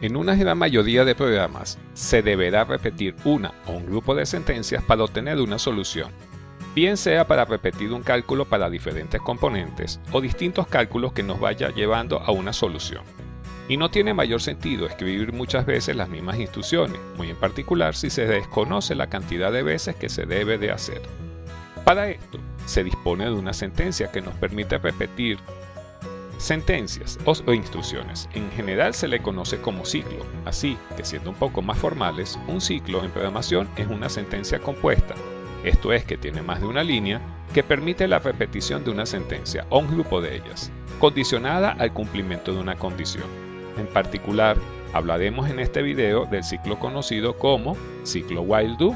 En una gran mayoría de programas, se deberá repetir una o un grupo de sentencias para obtener una solución, bien sea para repetir un cálculo para diferentes componentes o distintos cálculos que nos vaya llevando a una solución. Y no tiene mayor sentido escribir muchas veces las mismas instrucciones, muy en particular si se desconoce la cantidad de veces que se debe de hacer. Para esto, se dispone de una sentencia que nos permite repetir sentencias o instrucciones. En general se le conoce como ciclo, así que siendo un poco más formales, un ciclo en programación es una sentencia compuesta, esto es que tiene más de una línea, que permite la repetición de una sentencia o un grupo de ellas, condicionada al cumplimiento de una condición. En particular, hablaremos en este video del ciclo conocido como ciclo while do.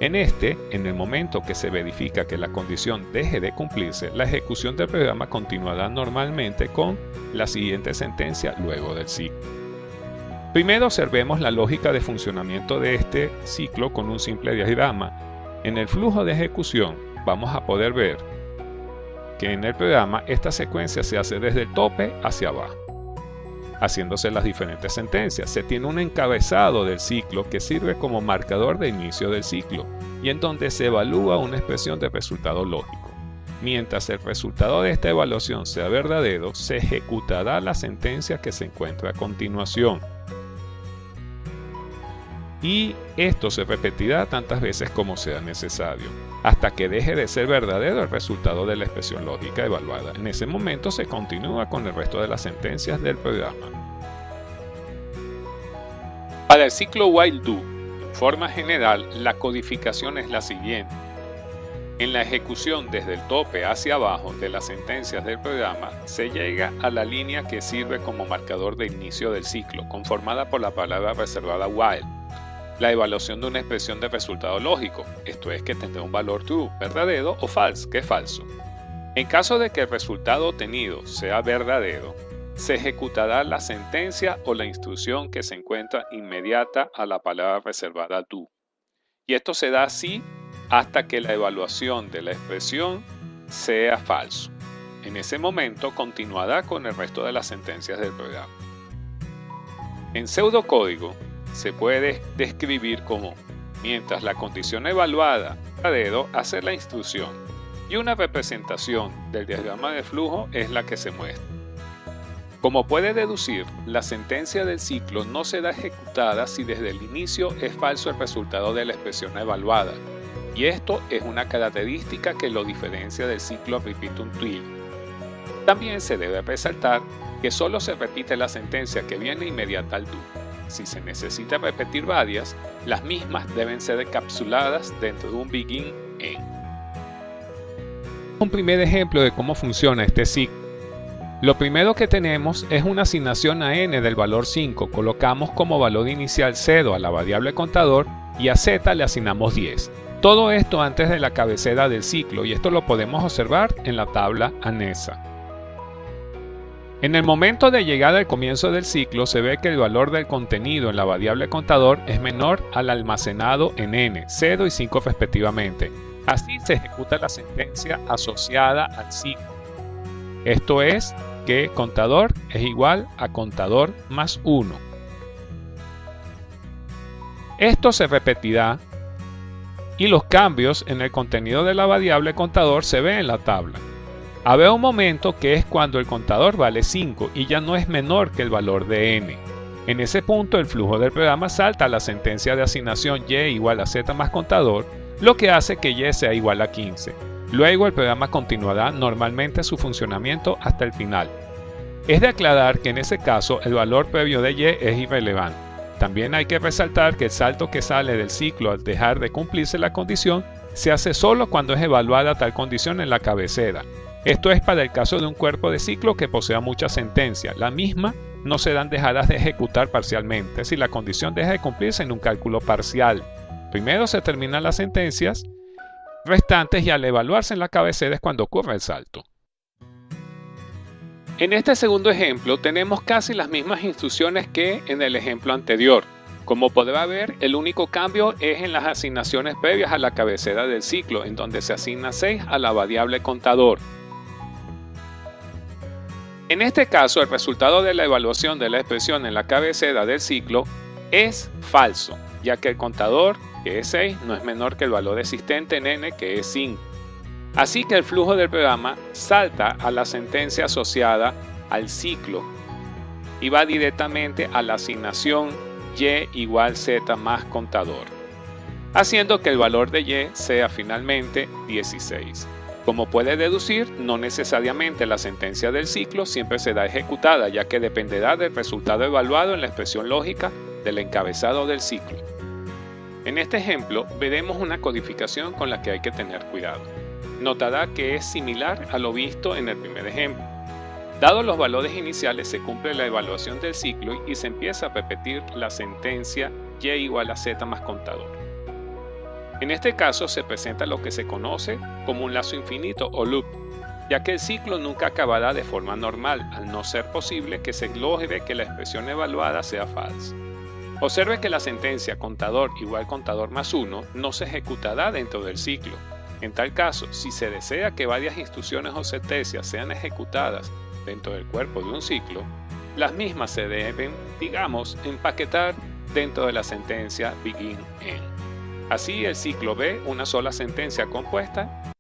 En el momento que se verifica que la condición deje de cumplirse, la ejecución del programa continuará normalmente con la siguiente sentencia luego del ciclo. Primero observemos la lógica de funcionamiento de este ciclo con un simple diagrama. En el flujo de ejecución vamos a poder ver que en el programa esta secuencia se hace desde el tope hacia abajo, haciéndose las diferentes sentencias. Se tiene un encabezado del ciclo que sirve como marcador de inicio del ciclo y en donde se evalúa una expresión de resultado lógico. Mientras el resultado de esta evaluación sea verdadero, se ejecutará la sentencia que se encuentra a continuación. Y esto se repetirá tantas veces como sea necesario, hasta que deje de ser verdadero el resultado de la expresión lógica evaluada. En ese momento se continúa con el resto de las sentencias del programa. Para el ciclo while do, en forma general, la codificación es la siguiente. En la ejecución desde el tope hacia abajo de las sentencias del programa, se llega a la línea que sirve como marcador de inicio del ciclo, conformada por la palabra reservada while. La evaluación de una expresión de resultado lógico, esto es que tendrá un valor true, verdadero o false, que es falso. En caso de que el resultado obtenido sea verdadero, se ejecutará la sentencia o la instrucción que se encuentra inmediata a la palabra reservada do. Y esto se da así hasta que la evaluación de la expresión sea falso. En ese momento continuará con el resto de las sentencias del programa. En pseudocódigo, se puede describir como, mientras la condición evaluada es verdadero, hacer la instrucción, y una representación del diagrama de flujo es la que se muestra. Como puede deducir, la sentencia del ciclo no será ejecutada si desde el inicio es falso el resultado de la expresión evaluada, y esto es una característica que lo diferencia del ciclo repeat until. También se debe resaltar que solo se repite la sentencia que viene inmediata al do. Si se necesita repetir varias, las mismas deben ser encapsuladas dentro de un begin end. Un primer ejemplo de cómo funciona este ciclo. Lo primero que tenemos es una asignación a n del valor 5. Colocamos como valor inicial 0 a la variable contador y a z le asignamos 10. Todo esto antes de la cabecera del ciclo y esto lo podemos observar en la tabla anexa. En el momento de llegar al comienzo del ciclo se ve que el valor del contenido en la variable contador es menor al almacenado en n, 0 y 5 respectivamente. Así se ejecuta la sentencia asociada al ciclo. Esto es que contador es igual a contador más 1. Esto se repetirá y los cambios en el contenido de la variable contador se ven en la tabla. Habrá un momento que es cuando el contador vale 5 y ya no es menor que el valor de n. En ese punto el flujo del programa salta a la sentencia de asignación y igual a z más contador, lo que hace que y sea igual a 15. Luego el programa continuará normalmente su funcionamiento hasta el final. Es de aclarar que en ese caso el valor previo de y es irrelevante. También hay que resaltar que el salto que sale del ciclo al dejar de cumplirse la condición se hace solo cuando es evaluada tal condición en la cabecera. Esto es para el caso de un cuerpo de ciclo que posea muchas sentencias. Las mismas no serán dejadas de ejecutar parcialmente si la condición deja de cumplirse en un cálculo parcial. Primero se terminan las sentencias restantes y al evaluarse en la cabecera es cuando ocurre el salto. En este segundo ejemplo tenemos casi las mismas instrucciones que en el ejemplo anterior. Como podrá ver, el único cambio es en las asignaciones previas a la cabecera del ciclo, en donde se asigna 6 a la variable contador. En este caso, el resultado de la evaluación de la expresión en la cabecera del ciclo es falso, ya que el contador, que es 6, no es menor que el valor existente en n, que es 5. Así que el flujo del programa salta a la sentencia asociada al ciclo y va directamente a la asignación y igual z más contador, haciendo que el valor de y sea finalmente 16. Como puedes deducir, no necesariamente la sentencia del ciclo siempre será ejecutada, ya que dependerá del resultado evaluado en la expresión lógica del encabezado del ciclo. En este ejemplo, veremos una codificación con la que hay que tener cuidado. Notará que es similar a lo visto en el primer ejemplo. Dados los valores iniciales, se cumple la evaluación del ciclo y se empieza a repetir la sentencia y igual a z más contador. En este caso se presenta lo que se conoce como un lazo infinito o loop, ya que el ciclo nunca acabará de forma normal, al no ser posible que se logre que la expresión evaluada sea falsa. Observe que la sentencia contador igual contador más 1 no se ejecutará dentro del ciclo. En tal caso, si se desea que varias instrucciones o sentencias sean ejecutadas dentro del cuerpo de un ciclo, las mismas se deben, empaquetar dentro de la sentencia begin-end. Así el ciclo ve una sola sentencia compuesta